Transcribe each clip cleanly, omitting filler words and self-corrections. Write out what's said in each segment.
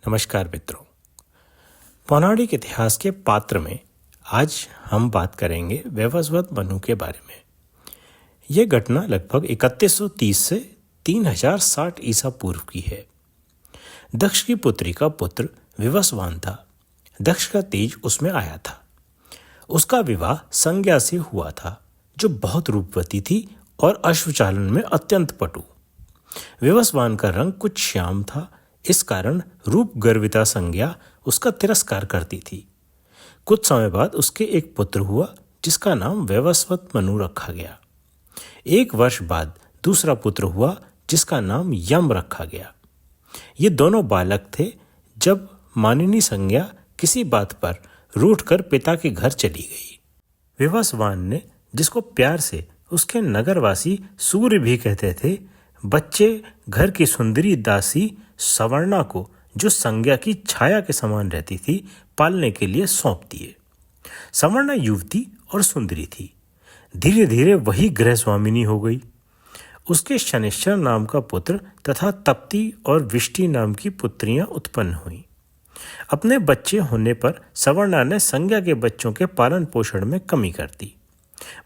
नमस्कार मित्रों, पौराणिक इतिहास के पात्र में आज हम बात करेंगे वैवस्वत मनु के बारे में। यह घटना लगभग 3130 से 3060 ईसा पूर्व की है। दक्ष की पुत्री का पुत्र विवस्वान था। दक्ष का तेज उसमें आया था। उसका विवाह संज्ञा से हुआ था, जो बहुत रूपवती थी और अश्वचालन में अत्यंत पटु। विवस्वान का रंग कुछ श्याम था, इस कारण रूप गर्विता संज्ञा उसका तिरस्कार करती थी। कुछ समय बाद उसके एक पुत्र हुआ, जिसका नाम वैवस्वत मनु रखा गया। एक वर्ष बाद दूसरा पुत्र हुआ, जिसका नाम यम रखा गया। ये दोनों बालक थे जब मानिनी संज्ञा किसी बात पर रूठकर पिता के घर चली गई। विवस्वान ने, जिसको प्यार से उसके नगरवासी सूर्य भी कहते थे, बच्चे घर की सुंदरी दासी सवर्णा को, जो संज्ञा की छाया के समान रहती थी, पालने के लिए सौंप दिए। सवर्णा युवती और सुंदरी थी। धीरे धीरे वही गृह स्वामिनी हो गई। उसके शनिश्चर नाम का पुत्र तथा तप्ती और विष्टि नाम की पुत्रियां उत्पन्न हुईं। अपने बच्चे होने पर सवर्णा ने संज्ञा के बच्चों के पालन पोषण में कमी कर दी।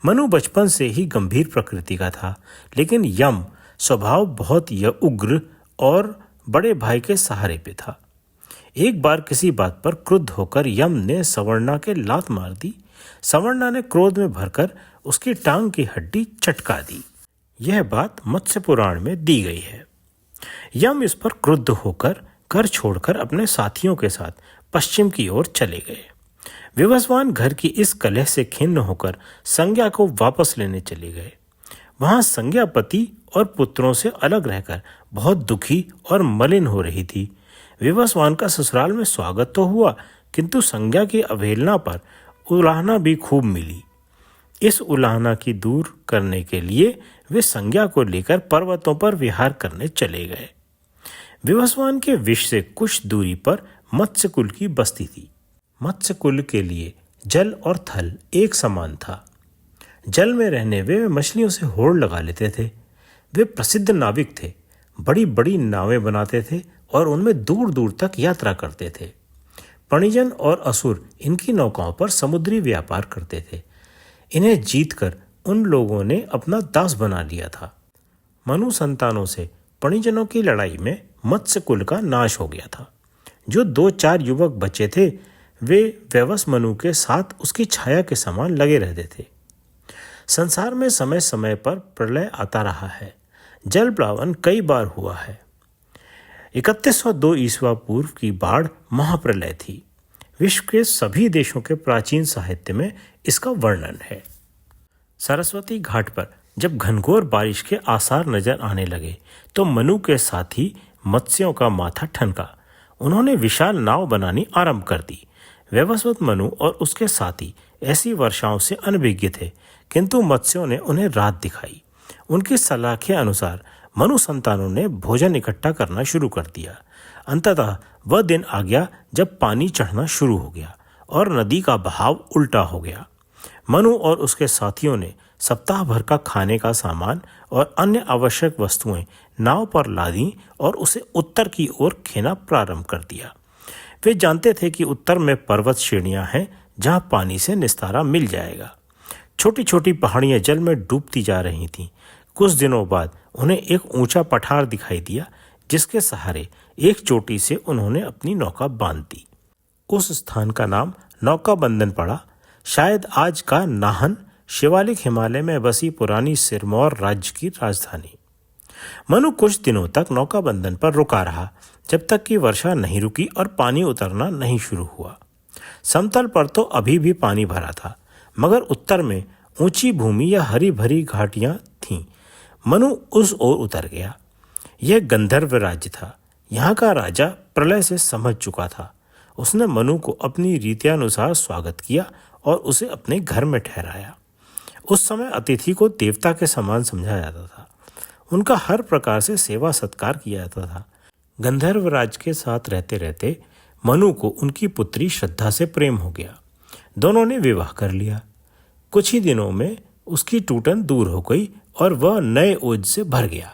मनु बचपन से ही गंभीर प्रकृति का था, लेकिन यम स्वभाव बहुत उग्र और बड़े भाई के सहारे पे था। एक बार किसी बात पर क्रुद्ध होकर यम ने सवर्णा के लात मार दी। सवर्णा ने क्रोध में भरकर उसकी टांग की हड्डी चटका दी। यह बात मत्स्य पुराण में दी गई है। यम इस पर क्रुद्ध होकर घर छोड़कर अपने साथियों के साथ पश्चिम की ओर चले गए। विवस्वान घर की इस कलह से खिन्न होकर संज्ञा को वापस लेने चले गए। वहां संज्ञा पति और पुत्रों से अलग रहकर बहुत दुखी और मलिन हो रही थी। विवस्वान का ससुराल में स्वागत तो हुआ, किंतु संज्ञा की अवहेलना पर उलाहना भी खूब मिली। इस उलाहना की दूर करने के लिए वे संज्ञा को लेकर पर्वतों पर विहार करने चले गए। विवस्वान के विष से कुछ दूरी पर मत्स्यकुल की बस्ती थी। मत्स्यकुल के लिए जल और थल एक समान था। जल में रहने वे मछलियों से होड़ लगा लेते थे। वे प्रसिद्ध नाविक थे, बड़ी बड़ी नावें बनाते थे और उनमें दूर दूर तक यात्रा करते थे। पणिजन और असुर इनकी नौकाओं पर समुद्री व्यापार करते थे। इन्हें जीतकर उन लोगों ने अपना दास बना लिया था। मनु संतानों से पणिजनों की लड़ाई में मत्स्यकुल का नाश हो गया था। जो 2-4 युवक बचे थे, वे वैवस मनु के साथ उसकी छाया के समान लगे रहते थे। संसार में समय समय पर प्रलय आता रहा है। जल प्लावन कई बार हुआ है। 3102 ईस्वा पूर्व की बाढ़ महाप्रलय थी। विश्व के सभी देशों के प्राचीन साहित्य में इसका वर्णन है। सरस्वती घाट पर जब घनघोर बारिश के आसार नजर आने लगे, तो मनु के साथी मत्स्यों का माथा ठनका। उन्होंने विशाल नाव बनानी आरंभ कर दी। वैवस्वत मनु और उसके साथी ऐसी वर्षाओं से अनभिज्ञ थे, किंतु मत्स्यों ने उन्हें राह दिखाई। उनकी सलाह के अनुसार मनु संतानों ने भोजन इकट्ठा करना शुरू कर दिया। अंततः वह दिन आ गया जब पानी चढ़ना शुरू हो गया और नदी का बहाव उल्टा हो गया। मनु और उसके साथियों ने सप्ताह भर का खाने का सामान और अन्य आवश्यक वस्तुएं नाव पर लादी और उसे उत्तर की ओर खेना प्रारंभ कर दिया। वे जानते थे कि उत्तर में पर्वत श्रेणियां हैं, जहां पानी से निस्तारा मिल जाएगा। छोटी छोटी पहाड़ियां जल में डूबती जा रही थीं। कुछ दिनों बाद उन्हें एक ऊंचा पठार दिखाई दिया, जिसके सहारे एक चोटी से उन्होंने अपनी नौका बांध दी। उस स्थान का नाम नौका बंधन पड़ा। शायद आज का नाहन शिवालिक हिमालय में बसी पुरानी सिरमौर राज्य की राजधानी। मनु कुछ दिनों तक नौका बंधन पर रुका रहा, जब तक कि वर्षा नहीं रुकी और पानी उतरना नहीं शुरू हुआ। समतल पर तो अभी भी पानी भरा था, मगर उत्तर में ऊंची भूमि या हरी भरी घाटियां थीं। मनु उस ओर उतर गया। यह गंधर्व राज्य था। यहाँ का राजा प्रलय से समझ चुका था। उसने मनु को अपनी रीत्यानुसार स्वागत किया और उसे अपने घर में ठहराया। उस समय अतिथि को देवता के समान समझा जाता था। उनका हर प्रकार से सेवा सत्कार किया जाता था। गंधर्व राज के साथ रहते रहते मनु को उनकी पुत्री श्रद्धा से प्रेम हो गया। दोनों ने विवाह कर लिया। कुछ ही दिनों में उसकी टूटन दूर हो गई और वह नए ओज से भर गया।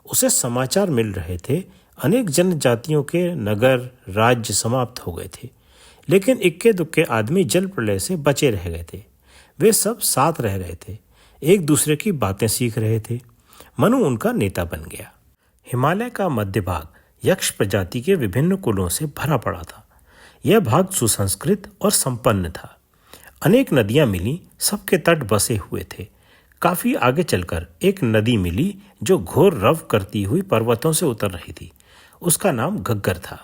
उसे समाचार मिल रहे थे अनेक जनजातियों के नगर राज्य समाप्त हो गए थे, लेकिन इक्के दुक्के आदमी जल प्रलय से बचे रह गए थे। वे सब साथ रह रहे थे, एक दूसरे की बातें सीख रहे थे। मनु उनका नेता बन गया। हिमालय का मध्य भाग यक्ष प्रजाति के विभिन्न कुलों से भरा पड़ा था। यह भाग सुसंस्कृत और संपन्न था। अनेक नदियां मिली, सबके तट बसे हुए थे। काफी आगे चलकर एक नदी मिली जो घोर रव करती हुई पर्वतों से उतर रही थी। उसका नाम घग्गर था।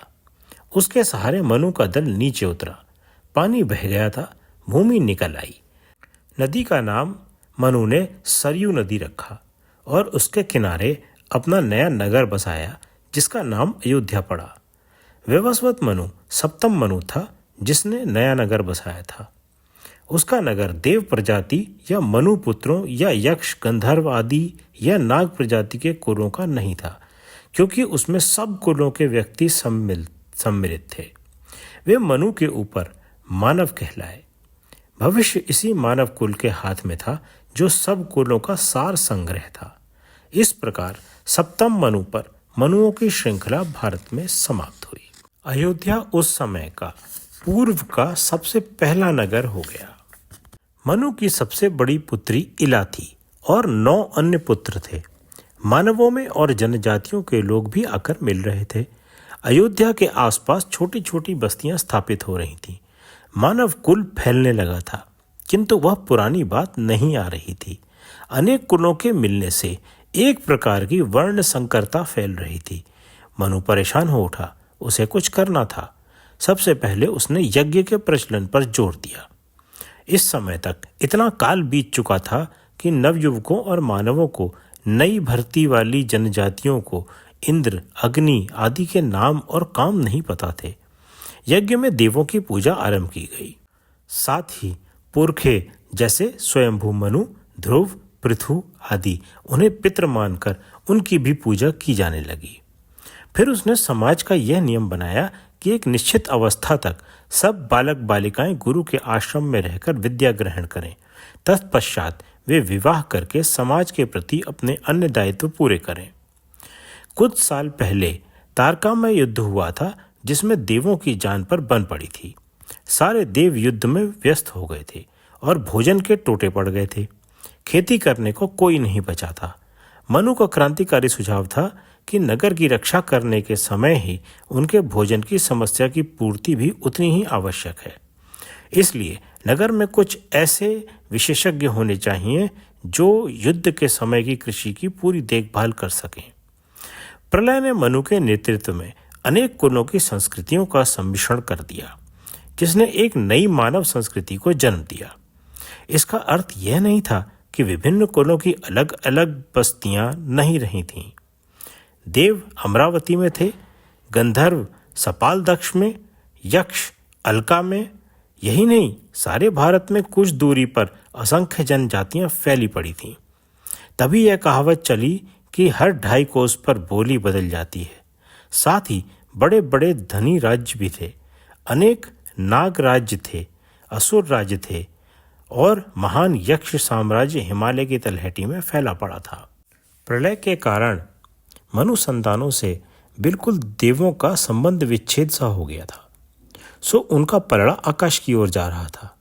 उसके सहारे मनु का दल नीचे उतरा। पानी बह गया था, भूमि निकल आई। नदी का नाम मनु ने सरयू नदी रखा और उसके किनारे अपना नया नगर बसाया, जिसका नाम अयोध्या पड़ा। वैवस्वत मनु सप्तम मनु था जिसने नया नगर बसाया था। उसका नगर देव प्रजाति या मनु पुत्रों या यक्ष, गंधर्व आदि या नाग प्रजाति के कुलों का नहीं था, क्योंकि उसमें सब कुलों के व्यक्ति सम्मिलित थे। वे मनु के ऊपर मानव कहलाए। भविष्य इसी मानव कुल के हाथ में था, जो सब कुलों का सार संग्रह था। इस प्रकार सप्तम मनु पर मनुओं की श्रृंखला भारत में समाप्त हुई। अयोध्या उस समय का पूर्व का सबसे पहला नगर हो गया। मनु की सबसे बड़ी पुत्री इला थी और 9 अन्य पुत्र थे। मानवों में और जनजातियों के लोग भी आकर मिल रहे थे। अयोध्या के आसपास छोटी छोटी बस्तियां स्थापित हो रही थीं। मानव कुल फैलने लगा था, किंतु वह पुरानी बात नहीं आ रही थी। अनेक कुलों के मिलने से एक प्रकार की वर्ण संकरता फैल रही थी। मनु परेशान हो उठा। उसे कुछ करना था। सबसे पहले उसने यज्ञ के प्रचलन पर जोर दिया। इस समय तक इतना काल बीत चुका था कि नवयुवकों और मानवों को, नई भर्ती वाली जनजातियों को इंद्र, अग्नि आदि के नाम और काम नहीं पता थे। यज्ञ में देवों की पूजा आरंभ की गई। साथ ही पुरखे जैसे स्वयंभू मनु, ध्रुव, पृथु आदि उन्हें पितृ मानकर उनकी भी पूजा की जाने लगी। फिर उसने समाज का यह नियम बनाया कि एक निश्चित अवस्था तक सब बालक बालिकाएं गुरु के आश्रम में रहकर विद्या ग्रहण करें। तत्पश्चात वे विवाह करके समाज के प्रति अपने अन्य दायित्व पूरे करें। कुछ साल पहले तारका में युद्ध हुआ था, जिसमें देवों की जान पर बन पड़ी थी। सारे देव युद्ध में व्यस्त हो गए थे और भोजन के टोटे पड़ गए थे। खेती करने को कोई नहीं बचा था। मनु का क्रांतिकारी सुझाव था कि नगर की रक्षा करने के समय ही उनके भोजन की समस्या की पूर्ति भी उतनी ही आवश्यक है। इसलिए नगर में कुछ ऐसे विशेषज्ञ होने चाहिए जो युद्ध के समय की कृषि की पूरी देखभाल कर सकें। प्रलय ने मनु के नेतृत्व में अनेक कुलों की संस्कृतियों का सम्मिश्रण कर दिया, जिसने एक नई मानव संस्कृति को जन्म दिया। इसका अर्थ यह नहीं था कि विभिन्न कुलों की अलग अलग बस्तियां नहीं रही थीं। देव अमरावती में थे, गंधर्व सपालदक्ष में, यक्ष अलका में। यही नहीं, सारे भारत में कुछ दूरी पर असंख्य जनजातियां फैली पड़ी थीं। तभी यह कहावत चली कि हर 2.5 कोस पर बोली बदल जाती है। साथ ही बड़े बड़े धनी राज्य भी थे। अनेक नाग राज्य थे, असुर राज्य थे और महान यक्ष साम्राज्य हिमालय की तलहटी में फैला पड़ा था। प्रलय के कारण मनु संतानों से बिल्कुल देवों का संबंध विच्छेद सा हो गया था, सो उनका पलड़ा आकाश की ओर जा रहा था।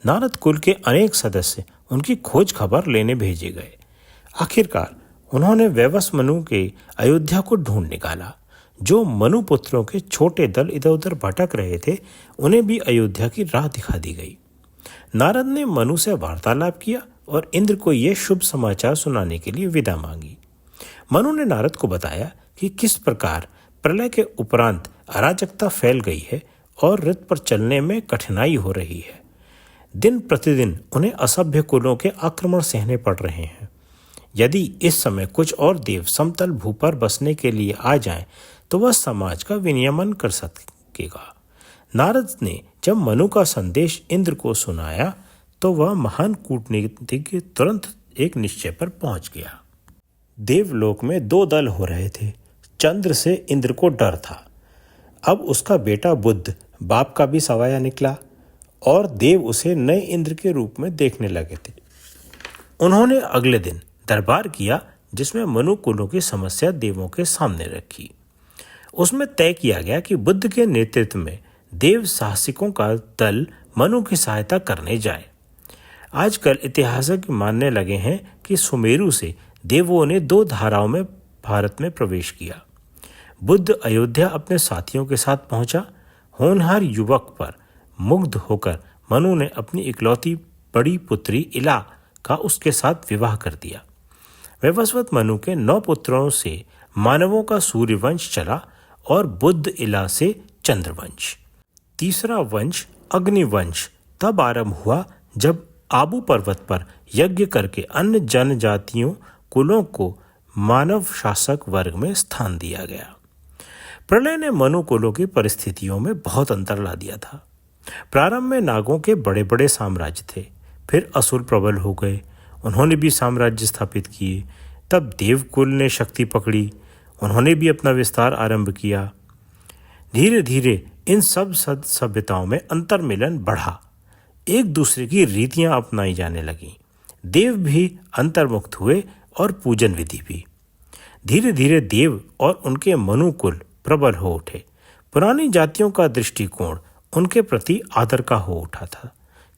नारद कुल के अनेक सदस्य उनकी खोज खबर लेने भेजे गए। आखिरकार उन्होंने वैवस्वत मनु के अयोध्या को ढूंढ निकाला। जो मनु पुत्रों के छोटे दल इधर उधर भटक रहे थे, उन्हें भी अयोध्या की राह दिखा दी गई। नारद ने मनु से वार्तालाप किया और इंद्र को यह शुभ समाचार सुनाने के लिए विदा मांगी। मनु ने नारद को बताया कि किस प्रकार प्रलय के उपरांत अराजकता फैल गई है और रथ पर चलने में कठिनाई हो रही है। दिन प्रतिदिन उन्हें असभ्य कुलों के आक्रमण सहने पड़ रहे हैं। यदि इस समय कुछ और देव समतल भू पर बसने के लिए आ जाएं, तो वह समाज का विनियमन कर सकेगा। नारद ने जब मनु का संदेश इंद्र को सुनाया, तो वह महान कूटनीतिज्ञ तुरंत एक निश्चय पर पहुंच गया। देवलोक में 2 दल हो रहे थे। चंद्र से इंद्र को डर था। अब उसका बेटा बुध बाप का भी सवाया निकला और देव उसे नए इंद्र के रूप में देखने लगे थे। उन्होंने अगले दिन दरबार किया, जिसमें मनु कुलों की समस्या देवों के सामने रखी। उसमें तय किया गया कि बुद्ध के नेतृत्व में देव साहसिकों का दल मनु की सहायता करने जाए। आजकल इतिहासक मानने लगे हैं कि सुमेरु से देवों ने 2 धाराओं में भारत में प्रवेश किया। बुद्ध अयोध्या अपने साथियों के साथ पहुंचा। होनहार युवक पर मुग्ध होकर मनु ने अपनी इकलौती बड़ी पुत्री इला का उसके साथ विवाह कर दिया। वैवस्वत मनु के 9 पुत्रों से मानवों का सूर्यवंश चला और बुद्ध इला से चंद्रवंश। तीसरा वंश अग्निवंश तब आरंभ हुआ जब आबू पर्वत पर यज्ञ करके अन्य जनजातियों कुलों को मानव शासक वर्ग में स्थान दिया गया। प्रलय ने मनु कुलों की परिस्थितियों में बहुत अंतर ला दिया था। प्रारंभ में नागों के बड़े बड़े साम्राज्य थे, फिर असुर प्रबल हो गए, उन्होंने भी साम्राज्य स्थापित किए। तब देवकुल ने शक्ति पकड़ी, उन्होंने भी अपना विस्तार आरंभ किया। धीरे धीरे इन सब सभ्यताओं में अंतर्मिलन बढ़ा, एक दूसरे की रीतियां अपनाई जाने लगीं। देव भी अंतर्मुक्त हुए और पूजन विधि भी। धीरे धीरे देव और उनके मनुकुल प्रबल हो उठे। पुरानी जातियों का दृष्टिकोण उनके प्रति आदर का हो उठा था,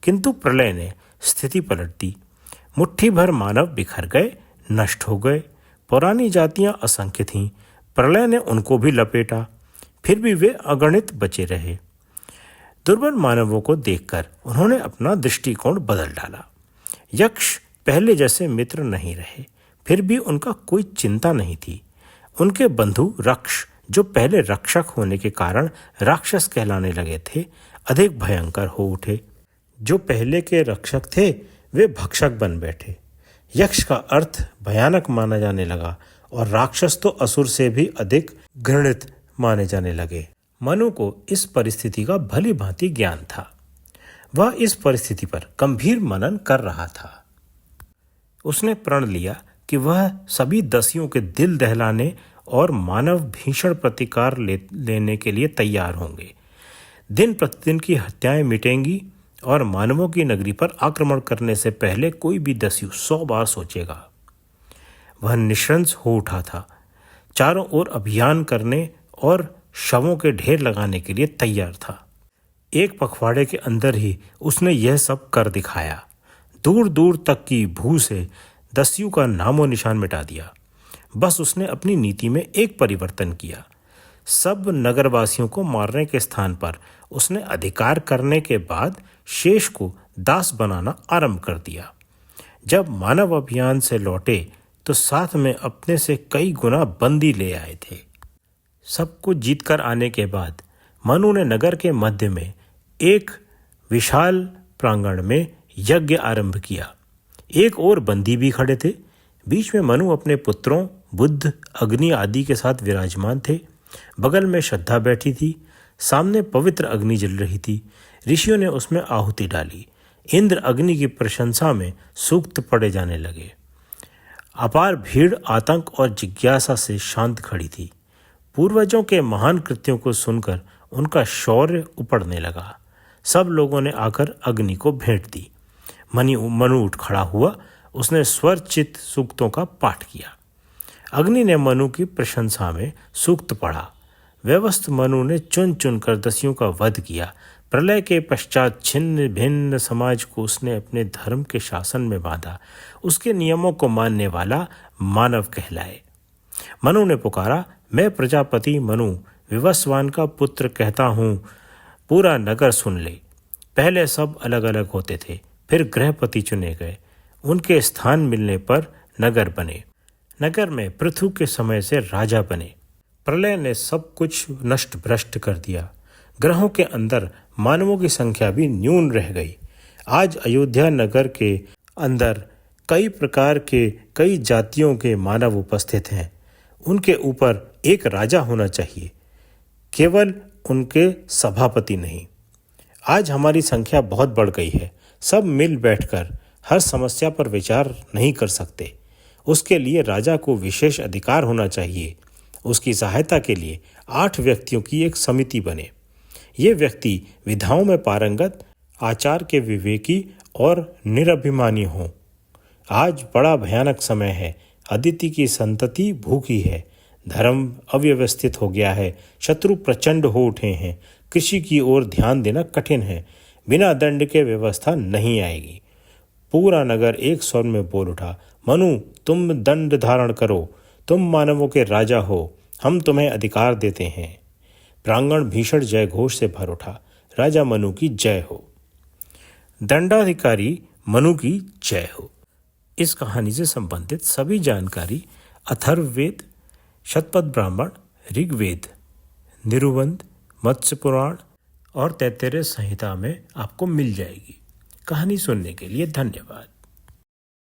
किंतु प्रलय ने स्थिति पलट दी। मुट्ठी भर मानव बिखर गए, नष्ट हो गए। पुरानी जातियां असंख्य थीं, प्रलय ने उनको भी लपेटा, फिर भी वे अगणित बचे रहे। दुर्बल मानवों को देखकर उन्होंने अपना दृष्टिकोण बदल डाला। यक्ष पहले जैसे मित्र नहीं रहे, फिर भी उनका कोई चिंता नहीं थी। उनके बंधु रक्ष, जो पहले रक्षक होने के कारण राक्षस कहलाने लगे थे, अधिक भयंकर हो उठे। जो पहले के रक्षक थे वे भक्षक बन बैठे। यक्ष का अर्थ भयानक माना जाने लगा और राक्षस तो असुर से भी अधिक घृणित माने जाने लगे। मनु को इस परिस्थिति का भली भांति ज्ञान था। वह इस परिस्थिति पर गंभीर मनन कर रहा था। उसने प्रण लिया कि वह सभी दस्युओं के दिल दहलाने और मानव भीषण प्रतिकार लेने के लिए तैयार होंगे। दिन प्रतिदिन की हत्याएं मिटेंगी और मानवों की नगरी पर आक्रमण करने से पहले कोई भी दस्यु 100 बार सोचेगा। वह निशंस हो उठा था, चारों ओर अभियान करने और शवों के ढेर लगाने के लिए तैयार था। एक पखवाड़े के अंदर ही उसने यह सब कर दिखाया। दूर दूर तक की भू से दस्यु का नामो निशान मिटा दिया। बस उसने अपनी नीति में एक परिवर्तन किया। सब नगरवासियों को मारने के स्थान पर उसने अधिकार करने के बाद शेष को दास बनाना आरंभ कर दिया। जब मानव अभियान से लौटे तो साथ में अपने से कई गुना बंदी ले आए थे। सबको जीतकर आने के बाद मनु ने नगर के मध्य में एक विशाल प्रांगण में यज्ञ आरंभ किया। एक और बंदी भी खड़े थे। बीच में मनु अपने पुत्रों बुद्ध, अग्नि आदि के साथ विराजमान थे। बगल में श्रद्धा बैठी थी। सामने पवित्र अग्नि जल रही थी। ऋषियों ने उसमें आहुति डाली। इंद्र अग्नि की प्रशंसा में सूक्त पड़े जाने लगे। अपार भीड़ आतंक और जिज्ञासा से शांत खड़ी थी। पूर्वजों के महान कृत्यों को सुनकर उनका शौर्य उपड़ने लगा। सब लोगों ने आकर अग्नि को भेंट दी। मनु उठ खड़ा हुआ। उसने स्वरचित सूक्तों का पाठ किया। अग्नि ने मनु की प्रशंसा में सूक्त पढ़ा। व्यवस्थ मनु ने चुन चुनकर दस्युओं का वध किया। प्रलय के पश्चात छिन्न भिन्न समाज को उसने अपने धर्म के शासन में बांधा। उसके नियमों को मानने वाला मानव कहलाए। मनु ने पुकारा, मैं प्रजापति मनु विवस्वान का पुत्र कहता हूँ, पूरा नगर सुन ले। पहले सब अलग अलग होते थे, फिर गृहपति चुने गए। उनके स्थान मिलने पर नगर बने। नगर में पृथु के समय से राजा बने। प्रलय ने सब कुछ नष्ट भ्रष्ट कर दिया। ग्रहों के अंदर मानवों की संख्या भी न्यून रह गई। आज अयोध्या नगर के अंदर कई प्रकार के कई जातियों के मानव उपस्थित हैं। उनके ऊपर एक राजा होना चाहिए, केवल उनके सभापति नहीं। आज हमारी संख्या बहुत बढ़ गई है। सब मिल बैठकर हर समस्या पर विचार नहीं कर सकते। उसके लिए राजा को विशेष अधिकार होना चाहिए। उसकी सहायता के लिए 8 व्यक्तियों की एक समिति बने। ये व्यक्ति विधाओं में पारंगत, आचार के विवेकी और निरभिमानी हों। आज बड़ा भयानक समय है। अदिति की संतति भूखी है। धर्म अव्यवस्थित हो गया है, शत्रु प्रचंड हो उठे हैं, कृषि की ओर ध्यान देना कठिन है, बिना दंड के व्यवस्था नहीं आएगी। पूरा नगर एक स्वर में बोल उठा, मनु तुम दंड धारण करो, तुम मानवों के राजा हो, हम तुम्हें अधिकार देते हैं। प्रांगण भीषण जय घोष से भर उठा, राजा मनु की जय हो, दंडाधिकारी मनु की जय हो। इस कहानी से संबंधित सभी जानकारी अथर्ववेद, शतपथ ब्राह्मण, ऋग्वेद, निरुबंध, मत्स्य पुराण और तैत्तिरीय संहिता में आपको मिल जाएगी। कहानी सुनने के लिए धन्यवाद।